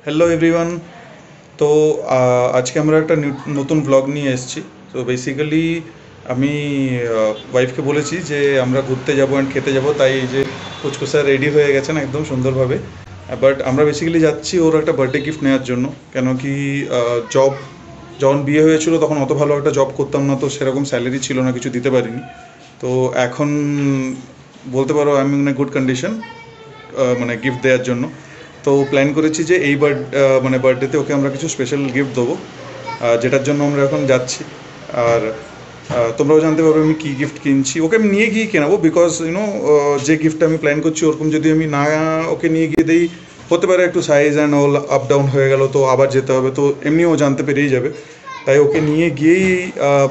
Hello everyone. তো আজকে আমরা একটা নতুন ব্লগ নিয়ে এসেছি। তো বেসিক্যালি আমি ওয়াইফকে বলেছি যে আমরা ঘুরতে যাবো অ্যান্ড খেতে যাবো, তাই যে কুচকুচা রেডি হয়ে গেছেন একদম সুন্দরভাবে। বাট আমরা বেসিক্যালি যাচ্ছি ওর একটা বার্থডে গিফট নেওয়ার জন্য, কেন কি জব যখন বিয়ে হয়েছিল তখন অত ভালো একটা জব করতাম না, তো সেরকম স্যালারি ছিল না, কিছু দিতে পারিনি। তো এখন বলতে পারো আমি ইন গুড কন্ডিশন মানে গিফট দেওয়ার জন্য। তো প্ল্যান করেছি যে এই বার্থডেতে ওকে আমরা কিছু স্পেশাল গিফট দেবো, যেটার জন্য আমরা এখন যাচ্ছি। আর তোমরাও জানতে পারবে আমি কী গিফট কিনছি। ওকে আমি নিয়ে গিয়ে কেনাবো, বিকজ যে গিফটটা আমি প্ল্যান করছি ওরকম যদি আমি না ওকে নিয়ে গিয়ে দিই, হতে পারে একটু size and all up down হয়ে গেল, তো আবার যেতে হবে, তো এমনিও জানতে পেরেই যাবে। তাই ওকে নিয়ে গিয়েই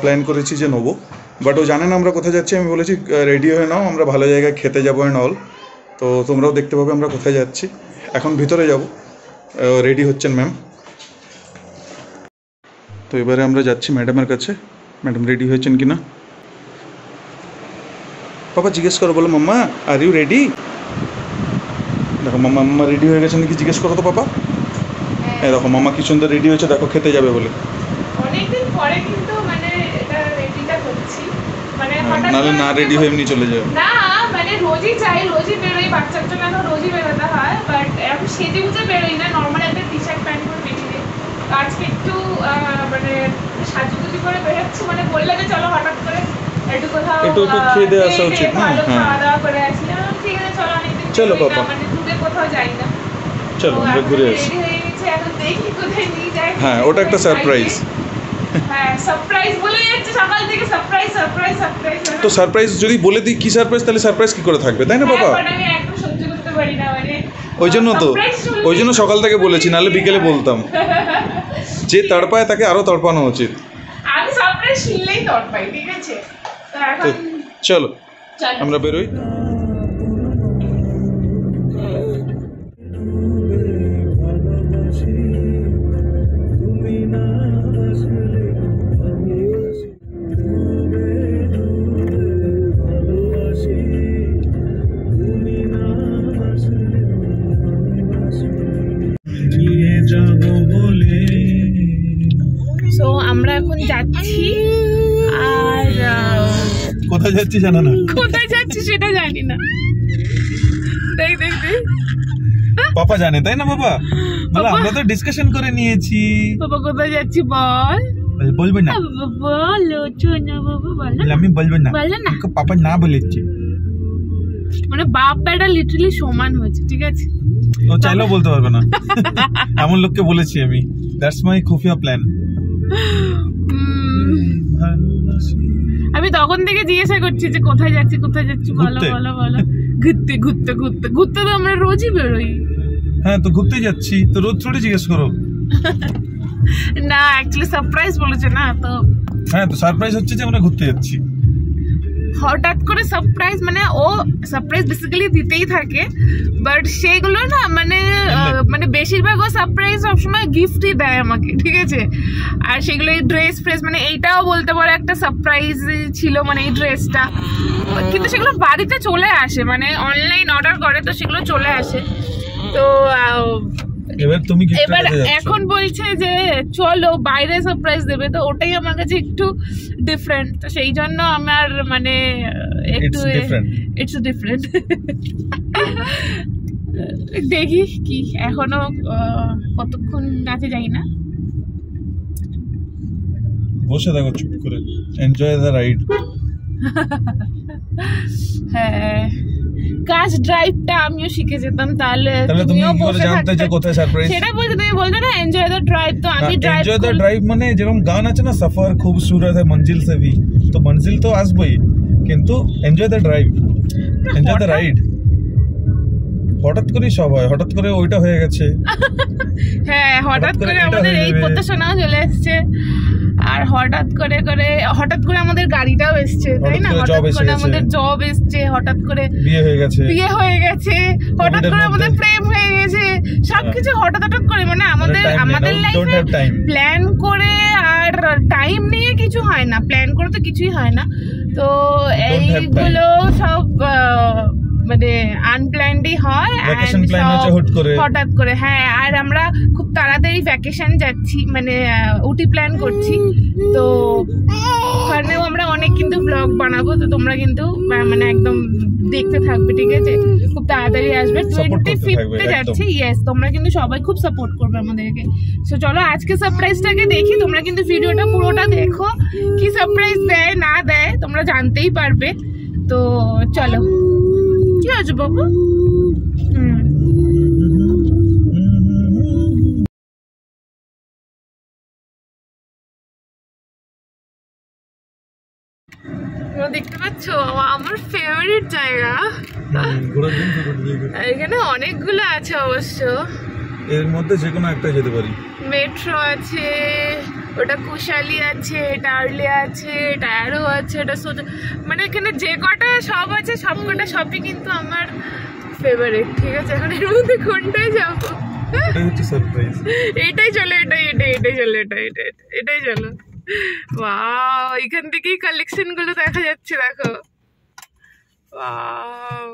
প্ল্যান করেছি যে নেবো। বাট ও জানে না আমরা কোথায় যাচ্ছি। আমি বলেছি রেডি হয়ে নাও, আমরা ভালো জায়গায় খেতে যাবো অ্যান্ড অল। তো তোমরাও দেখতে পাবে আমরা কোথায় যাচ্ছি। এখন ভিতরে যাব, রেডি হচ্ছেন ম্যাম। তো এবারে আমরা যাচ্ছি ম্যাডামের কাছে। ম্যাডাম রেডি হয়েছেন কি না পাপা জিজ্ঞেস করো, বলো মাম্মা আর ইউ রেডি। দেখো মাম্মা রেডি হয়ে গেছেন নাকি জিজ্ঞেস করো তো পাপা। হ্যাঁ দেখো মাম্মা কি সুন্দর রেডি হয়েছে, দেখো খেতে যাবে বলে। অনেকদিন পরে কিন্তু মানে এটা রেডিটা করছি, মানে হঠাৎ নালে না রেডি হয়ে এমনি চলে যাবে না, মানে রোজই চাই, রোজই বেরোই, বাচ্চার জন্য এখন রোজই বেরোতে হয়। বাট এখন সেজে গুজে বেরোই না, নর্মাল একটা টি শার্ট প্যান্ট পরে বেরিয়ে। আজকে একটু মানে সাজুগুজি করে বেরোচ্ছি, মানে বললে যে চলো হঠাৎ করে একটু কোথাও একটু খেয়ে দিয়ে আসা উচিত না। খাওয়া দাওয়া করে আসি। ঠিক আছে চলো, অনেকদিন চলো বাবা, মানে দূরে কোথাও যাই না, চলো আমরা ঘুরে আসি। রেডি হয়ে গেছে, এখন দেখি কোথায় নিয়ে যায়। হ্যাঁ ওটা একটা সারপ্রাইজ। হ্যাঁ সারপ্রাইজ বলে যাচ্ছে সকাল থেকে, সারপ্রাইজ সারপ্রাইজ সারপ্রাইজ। তো সারপ্রাইজ যদি বলে দিই কি সারপ্রাইজ, তাহলে সারপ্রাইজ কি করে থাকবে, তাই না বাবা? আমি একদম সহ্য করতে পারি না, মানে ওই জন্য সকাল থেকে বলেছি, নাহলে বিকেলে বলতাম। যে তড়পায় তাকে আরো তড়পানো উচিত। আমি সারপ্রাইজ শুনলেই তড়পাই, ঠিক আছে? তো এখন চলো আমরা বেরোই। সো আমরা এখন যাচ্ছি, আর কোথায় যাচ্ছি জানো না? কোথায় যাচ্ছি সেটা জানি না। দেখ দেখ দেখ, পাপা জানে তাই না বাবা? বলে আমরা তো ডিসকাশন করে নিয়েছি। বাবা কোথায় যাচ্ছি বল। বলবে না? বলো চোনা বাবা, বলো। আমি বলবো না, বলো না। পাপা না বলেছি, মানে বাপ বেটা লিটারালি সমান হয়েছে, ঠিক আছে? ও চাইলেও বলতে পারবে না। এমন লোককে বলেছি আমি। দ্যাটস মাই খুফিয়া প্ল্যান। আমি তখন থেকে জিজ্ঞাসা করছি যে কোথায় যাচ্ছি কোথায় যাচ্ছি, বলো বলো বলো। ঘুরতে ঘুরতে ঘুরতে ঘুরতে তো আমরা রোজই বেরোই। হ্যাঁ তো ঘুরতে যাচ্ছি, তো রোজ থোড়ি জিজ্ঞেস করো। না অ্যাকচুয়ালি সারপ্রাইজ বলেছে না তো। হ্যাঁ তো সারপ্রাইজ হচ্ছে যে আমরা ঘুরতে যাচ্ছি। হঠাৎ করে সারপ্রাইজ, মানে ও সারপ্রাইজ বেসিক্যালি দিতেই থাকে, বাট সেগুলো না মানে বেশিরভাগ ও সারপ্রাইজ সবসময় গিফটই দেয় আমাকে, ঠিক আছে? আর সেগুলো এই ড্রেস ফ্রেস, মানে এইটাও বলতে পারো একটা সারপ্রাইজ ছিল, মানে এই ড্রেসটা। কিন্তু সেগুলো বাড়িতে চলে আসে, মানে অনলাইন অর্ডার করে তো সেগুলো চলে আসে। তো এবার এখন বলছে যে চলো বাইরে সারপ্রাইজ দেবে, তো ওটাই আমার কাছে একটু ডিফারেন্ট। তো সেই জন্য আমার মানে একটু ইটস ডিফারেন্ট। দেখি কি এখনো কতক্ষণ আছে যাই না। বসে দেখো চুপ করে, এনজয় দ্য রাইড। হ্যাঁ কাজ ড্রাইভটা আমিও শিখে যেতাম, তাহলে তুমিও বসে থাকতে যে কোথায় সারপ্রাইজ সেটা বলতে, তুমি বলতে না এনজয় দ্য ড্রাইভ। তো আমি ড্রাইভ, এনজয় দ্য ড্রাইভ মানে যেরকম গান আছে না, সফর খুবসুরত है मंजिल से भी, তো মঞ্জিল তো আসবেই, কিন্তু enjoy the drive, enjoy the ride. হঠাৎ করে সব হয়, হঠাৎ করে ওইটা হয়ে গেছে। হ্যাঁ হঠাৎ করে আমাদের এই প্রত্যাশাও চলে এসছে, আর হঠাৎ করে আমাদের গাড়িটাও এসছে, তাই না? হঠাৎ করে আমাদের জব এসছে, হঠাৎ করে বিয়ে হয়ে গেছে, হঠাৎ করে আমাদের প্রেম হয়ে গেছে, সবকিছু হঠাৎ করে। মানে আমাদের লাইফে প্ল্যান করে আর টাইম নিয়ে কিছু হয় না, প্ল্যান করে তো কিছুই হয় না। তো এইগুলো সব মানে আনপ্ল্যান্ডই হয় ভ্যাকেশন and প্ল্যান হচ্ছে সব হুট করে। হঠাৎ করে। হ্যাঁ, আর আমরা খুব তাড়াতাড়ি ভ্যাকেশন যাচ্ছি, মানে উটি প্ল্যান করছি, তো ওখানেও আমরা অনেক কিন্তু ব্লগ বানাবো, তো তোমরা কিন্তু মানে একদম দেখতে থাকবে, ঠিক আছে? খুব তাড়াতাড়ি আসবে, 25th যাচ্ছে। ইয়েস, তোমরা কিন্তু সবাই খুব সাপোর্ট করবে আমাদেরকে। সো চলো আজকে সারপ্রাইজটাকে দেখি, তোমরা কিন্তু ভিডিওটা পুরোটা দেখো, কি সারপ্রাইজ দেয় না দেয় তোমরা জানতেই পারবে। তো চলো, কি হয়েছে বাবু? দেখতে পাচ্ছ আমার ফেভারিট জায়গা, এখানে অনেকগুলো আছে অবশ্য, এর মধ্যে যে কোনো একটা যেতে পারি। মেট্রো আছে, ওটা কুশালি আছে, এটা আর্লি আছে, এটা অ্যারো আছে, এটা মানে এখানে যে কটা সব আছে সব কটা শপই কিন্তু আমার ফেভারিট, ঠিক আছে? এখন এর মধ্যে কোনটায় যাবো? এটাই চলো, এটাই চলো, এটাই চলো। ওয়াও, এখান থেকেই কালেকশন গুলো দেখা যাচ্ছে, দেখো। ওয়াও,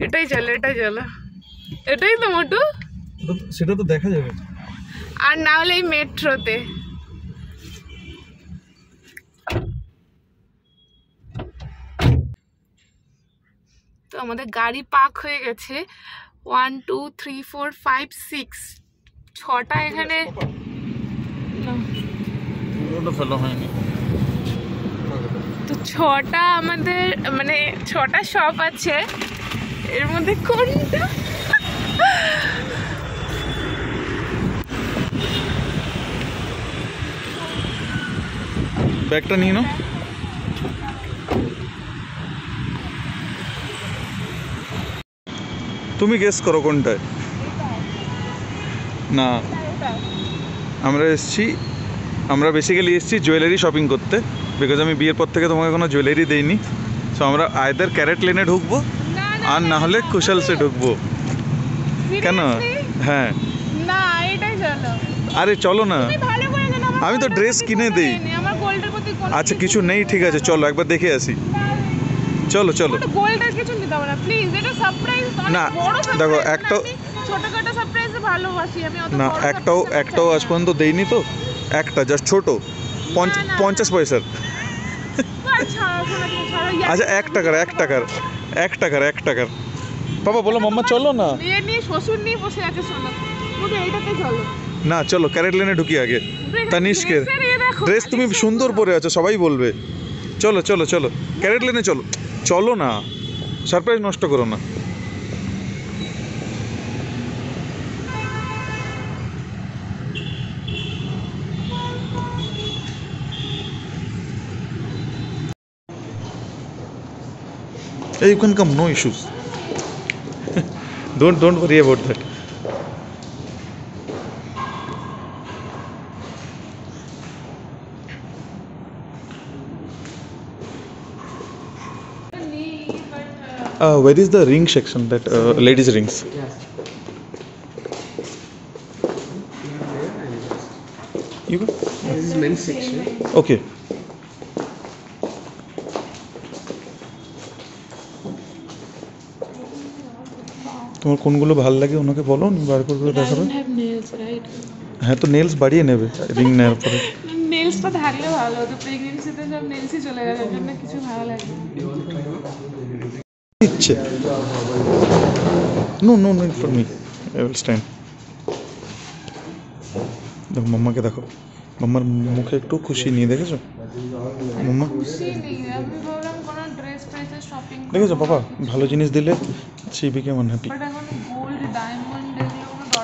এটাই চলো, এটাই তো মোটু। সেটা তো দেখা যাবে, আর না হলে এই মেট্রোতে। তো আমাদের গাড়ি পার্ক হয়ে গেছে, 1 2 3 4 5 6 6টা এখানে। তো 6টা আমাদের মানে 6টা শপ আছে, এর মধ্যে কোনটা? ব্যাগটা নিয়ে নাও। তুমি গেস করো কোনটায়। না, আমরা বেসিক্যালি এসেছি জুয়েলারি শপিং করতে, বিকজ আমি বিয়ের পর থেকে তোমাকে কোনো জুয়েলারি দেইনি। সো আমরা আইদার ক্যারেট লেনে ঢুকবো আর না হলে কুশালসে ঢুকবো। কেন? হ্যাঁ, না এটাই চলো। আরে চলো না, আমি তো ড্রেস কিনে দিই। আচ্ছা কিছু নেই, ঠিক আছে চলো একবার দেখে আসি। চলো চলো। গোল্ডের কিছু নিতে হবে না প্লিজ, এটা সারপ্রাইজ। না দেখো, একটাও ছোটখাটো সারপ্রাইজে ভালোবাসি আমি, অত না, একটাও আজ পর্যন্ত দেইনি তো। একটা জাস্ট ছোট 50 পয়সার। আচ্ছা 1 টাকার বাবা বলো মাম্মা চলো না। বিয়ে নিয়ে শ্বশুর নিয়ে বসে আছে, শোনো মোটে এইটাতে চলো না, চলো ক্যারেট লেনে ঢুকি আগে। তানিষ্কের ড্রেস তুমি সুন্দর পরে আছো, সবাই বলবে। চলো চলো চলো ক্যারেট লেনে চলো, চলো না, সারপ্রাইজ নষ্ট করো না। Hey, you can come, no issues. Don't worry about that. Where is the ring section, that ladies rings? You go. This is men's section. Okay. তোমার কোনগুলো ভালো লাগে ওনাকে বলো, বার করে দেখাবে। হ্যাঁ, তো নেলস বাড়িয়ে নেবে রিং নেওয়ার পরে। নেলসটা থাকলে ভালো হতো, প্রেগন্যান্সিতে সব নেলসই চলে গেছে, এর জন্য কিছু ভালো লাগে ইচ্ছে। No for me, I will stand. দেখো মাম্মাকে দেখো, মাম্মার মুখে একটু খুশি নিয়ে দেখেছো মাম্মা? দেখেছো বাবা, ভালো জিনিস দিলে সে বিকেম আনহ্যাপি।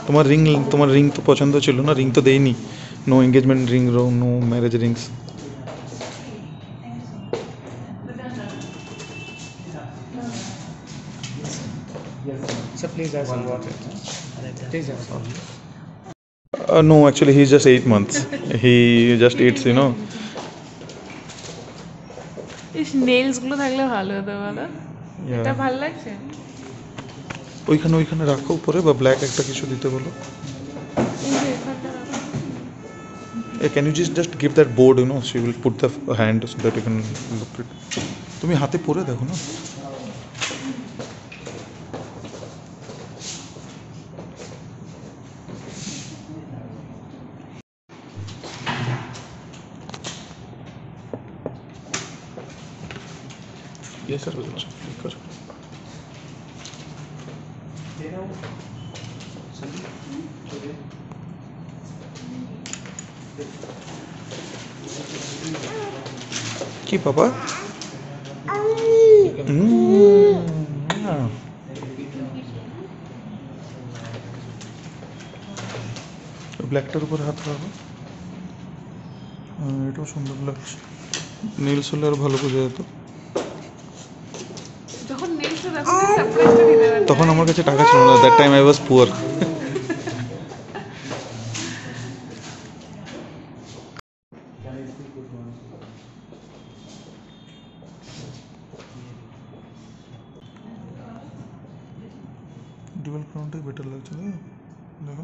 তোমার রিং তো পছন্দ ছিল না, রিং তো দেইনি। No engagement ring, no marriage rings. So please have one water. Please have some. No, actually he's just 8 months. He just eats, you know. এই নেলস গুলো থাকলে ভালো হতো বলো। এটা ভালো লাগছে। ওইখানে রাখো উপরে, বা ব্ল্যাক একটা কিছু দিতে বলো। Can you just give that board, you know, she will put the hand so that you can look it. তুমি হাতে পরে দেখো না। ये सर क्लिक करो। কি বাবা ব্ল্যাকটার উপর হাত রাখো। এটাও সুন্দর লাগছে। নীলস হলে আরো ভালো বোঝা যেত। যখন নেক্সট সারপ্রাইজটা দিতে পারবে তখন আমার কাছে টাকা ছিল না, that time I was poor. Dual ক্রাউনটাই বেটার লাগছে না? দেখো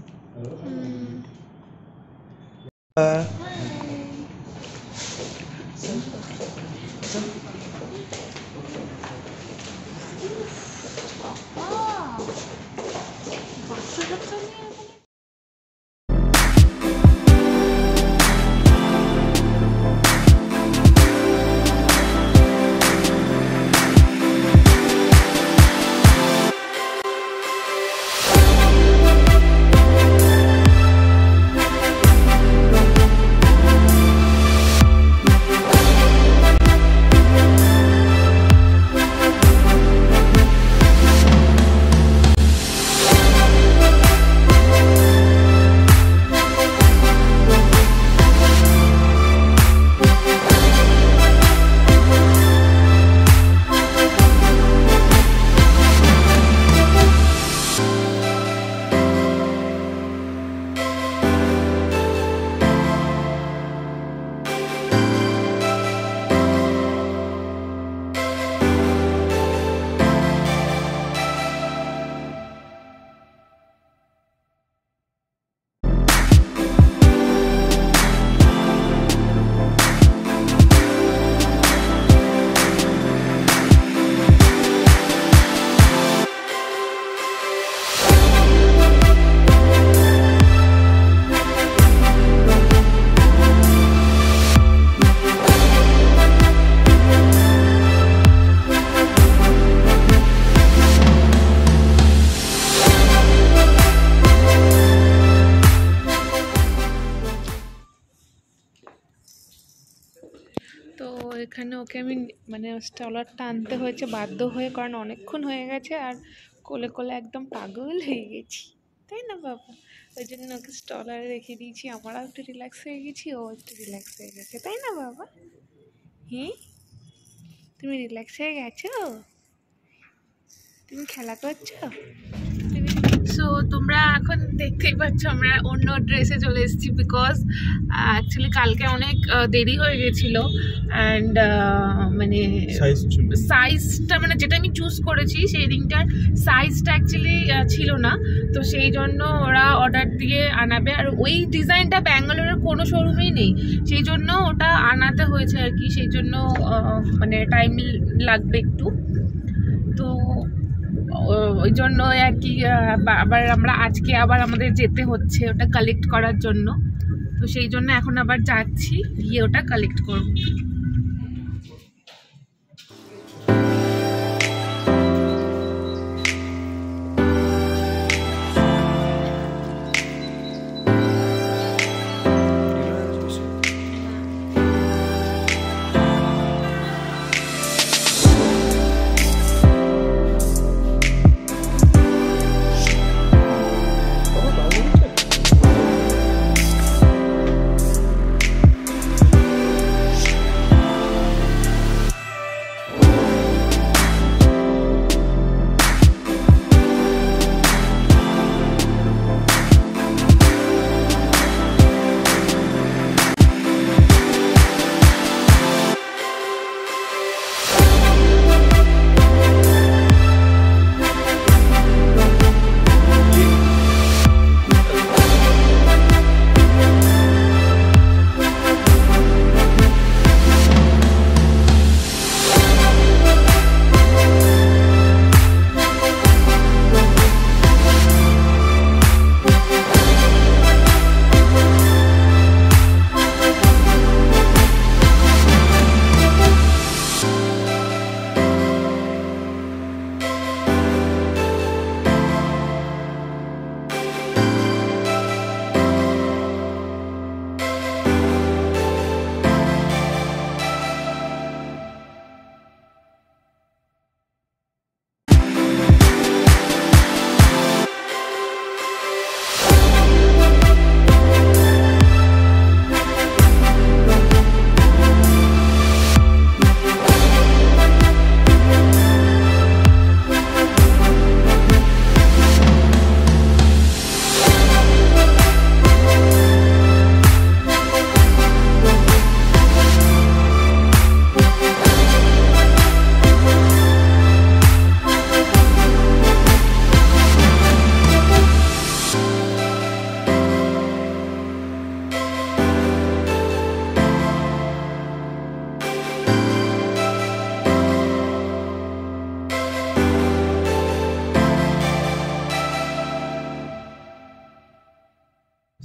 তো এখানে ওকে আমি মানে স্টলারটা আনতে হয়েছে বাধ্য হয়ে, কারণ অনেকক্ষণ হয়ে গেছে আর কোলে কোলে একদম পাগল হয়ে গেছি, তাই না বাবা? ওই জন্য ওকে স্টলারে রেখে দিয়েছি, আমরাও একটু রিল্যাক্স হয়ে গেছি, ও একটু রিল্যাক্স হয়ে গেছে, তাই না বাবা? হ্যাঁ, তুমি রিল্যাক্স হয়ে গেছো? তুমি খেলা করছো? সো তোমরা এখন দেখতেই পাচ্ছ আমরা অন্য ড্রেসে চলে এসেছি, বিকজ অ্যাকচুয়ালি কালকে অনেক দেরি হয়ে গেছিলো অ্যান্ড মানে সাইজটা মানে যেটা আমি চুজ করেছি সেই রিংটার সাইজটা অ্যাকচুয়ালি ছিল না, তো সেই জন্য ওরা অর্ডার দিয়ে আনাবে, আর ওই ডিজাইনটা ব্যাঙ্গালোরের কোনো শোরুমেই নেই, সেই জন্য ওটা আনাতে হয়েছে আর কি, সেই জন্য মানে টাইম লাগবে একটু, তো ওই জন্য আর কি আবার আমরা আজকে আবার আমাদের যেতে হচ্ছে ওটা কালেক্ট করার জন্য, তো সেই জন্য এখন আবার যাচ্ছি, গিয়ে ওটা কালেক্ট করব।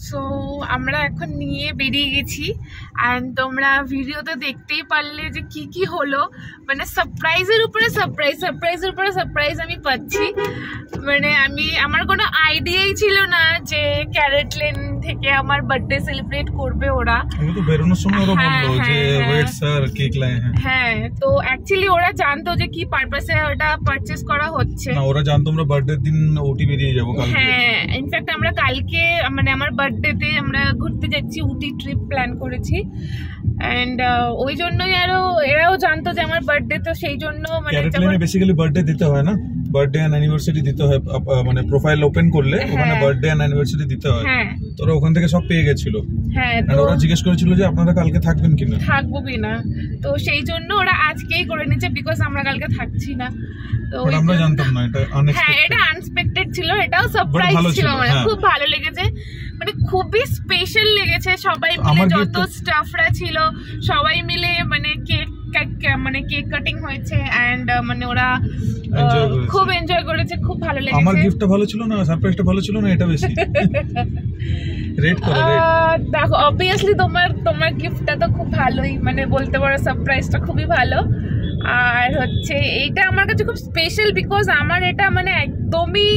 সো আমরা এখন নিয়ে বেরিয়ে গেছি অ্যান্ড তোমরা ভিডিওতে দেখতেই পারলে যে কি কি হলো, মানে সারপ্রাইজের উপরে সারপ্রাইজ, সারপ্রাইজের উপরে সারপ্রাইজ আমি পাচ্ছি। মানে আমার কোনো আইডিয়াই ছিল না যে ক্যারেট লেন থেকে আমার বার্থডে সেলিব্রেট করবে ওরা। আমি তো বেরোনোর সময় ওরা বললো যে ওয়েট স্যার কেক লায়ে হ্যাঁ। হ্যাঁ, তো অ্যাকচুয়ালি ওরা জানতো যে কি পারপাসে ওটা পারচেজ করা হচ্ছে না, ওরা জানতো আমরা বার্থডে দিন ওটি বেরিয়ে যাবো কালকে। হ্যাঁ, ইনফ্যাক্ট আমরা কালকে মানে আমার বার্থডেতে আমরা ঘুরতে যাচ্ছি, উটি ট্রিপ প্ল্যান করেছি এন্ড ওই জন্যই এরাও জানতো যে আমার বার্থডে, তো সেই জন্য মানে ক্যারেট লেনে বেসিক্যালি বার্থডে দিতে হয় না, বার্থডে এন্ড অ্যানিভার্সারি দিতে হয়, মানে প্রোফাইল ওপেন করলে ওখানে বার্থডে এন্ড অ্যানিভার্সারি দিতে হয়। হ্যাঁ, তোরা ওখান থেকে সব পেয়ে গেছিল। হ্যাঁ, তো ওরা জিজ্ঞেস করেছিল যে আপনারা কালকে থাকবেন কিনা, থাকবো কিনা, তো সেই জন্য ওরা আজকেই করে নিচ্ছে বিকজ আমরা কালকে থাকছি না। তো আমরা জানতাম না, এটা হ্যাঁ, এটা আনএক্সপেক্টেড ছিল, এটাও সারপ্রাইজ ছিল, মানে খুব ভালো লেগেছে, মানে খুবই স্পেশাল লেগেছে। সবাই মিলে যত স্টাফরা ছিল সবাই মিলে মানে কেক কাটিং হয়েছে এন্ড মানে ওরা খুব এনজয় করেছে, খুব ভালো লেগেছে। আমার গিফটটা ভালো ছিল না, সারপ্রাইজটা ভালো ছিল না, এটা বেশি রেট করো। দেখো অবভিয়াসলি তোমার গিফটটা তো খুব ভালোই, মানে বলতে পারো সারপ্রাইজটা খুবই ভালো। আর হচ্ছে এইটা আমার কাছে খুব স্পেশাল বিকজ আমার এটা মানে একদমই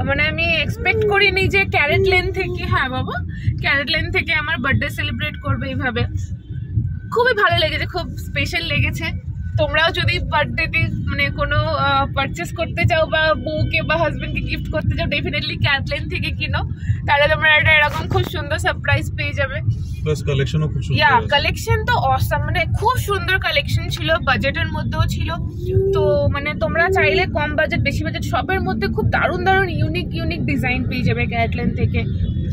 মানে আমি এক্সপেক্ট করিনি যে ক্যারেট লেন থেকে, হ্যাঁ বাবা, ক্যারেট লেন থেকে আমার বার্থডে সেলিব্রেট করবে এইভাবে। খুবই ভালো লেগেছে, খুব স্পেশাল লেগেছে। তোমরাও যদি বার্থডেতে মানে কোনো পারচেস করতে চাও বা বউকে বা হাজবেন্ডকে গিফট করতে চাও, ডেফিনেটলি ক্যারেট লেন থেকে কিনো, তাহলে তোমরা এটা এরকম খুব সুন্দর সারপ্রাইজ পেয়ে যাবে। প্লাস কালেকশনও খুব সুন্দর। ইয়া, কালেকশন তো অসাম, মানে খুব সুন্দর কালেকশন ছিল, বাজেটের মধ্যেও ছিল। তো মানে তোমরা চাইলে কম বাজেট বেশি বাজেট সবের মধ্যে খুব দারুণ দারুণ ইউনিক ডিজাইন পেয়ে যাবে ক্যারেট লেন থেকে।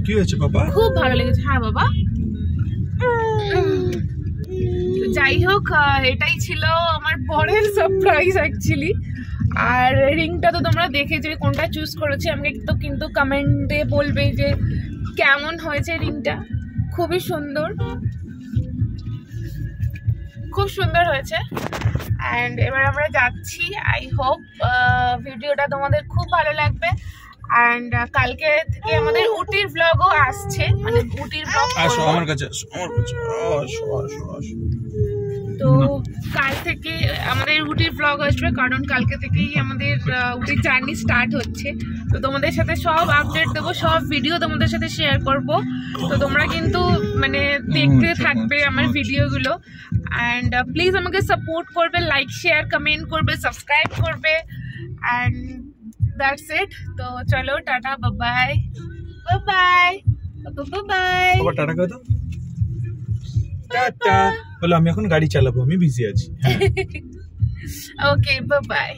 কি হয়েছে বাবা? খুব ভালো লেগেছে। হ্যাঁ বাবা। যাই হোক, এটাই ছিল আমার বরের সারপ্রাইজ অ্যাকচুয়ালি। আর রিংটা তো তোমরা দেখেছো কোনটা চুজ করেছি, আমাকে তো কিন্তু কমেন্টে বলবে যে কেমন হয়েছে রিংটা। খুবই সুন্দর, খুব সুন্দর হয়েছে। অ্যান্ড এবার আমরা যাচ্ছি। আই হোপ ভিডিওটা তোমাদের খুব ভালো লাগবে। অ্যান্ড কালকে থেকে আমাদের উটির ব্লগও আসছে, মানে উটির ব্লগ। আসো আমার কাছে, আমার কাছে আসো। তো কাল থেকে আমাদের উটির ব্লগ আসবে, কারণ কালকে থেকেই আমাদের উটির জার্নি স্টার্ট হচ্ছে। তো তোমাদের সাথে সব আপডেট দেবো, সব ভিডিও তোমাদের সাথে শেয়ার করব। তো তোমরা কিন্তু মানে দেখতে থাকবে আমার ভিডিওগুলো। অ্যান্ড প্লিজ আমাকে সাপোর্ট করবে, লাইক শেয়ার কমেন্ট করবে, সাবস্ক্রাইব করবে। And that's it. তো চলো, টাটা, বাই বাই বাই। বাবা টাটা কর দাও। টাটা বলো, আমি এখন গাড়ি চালাবো, আমি বিজি আছি। ওকে, বাই।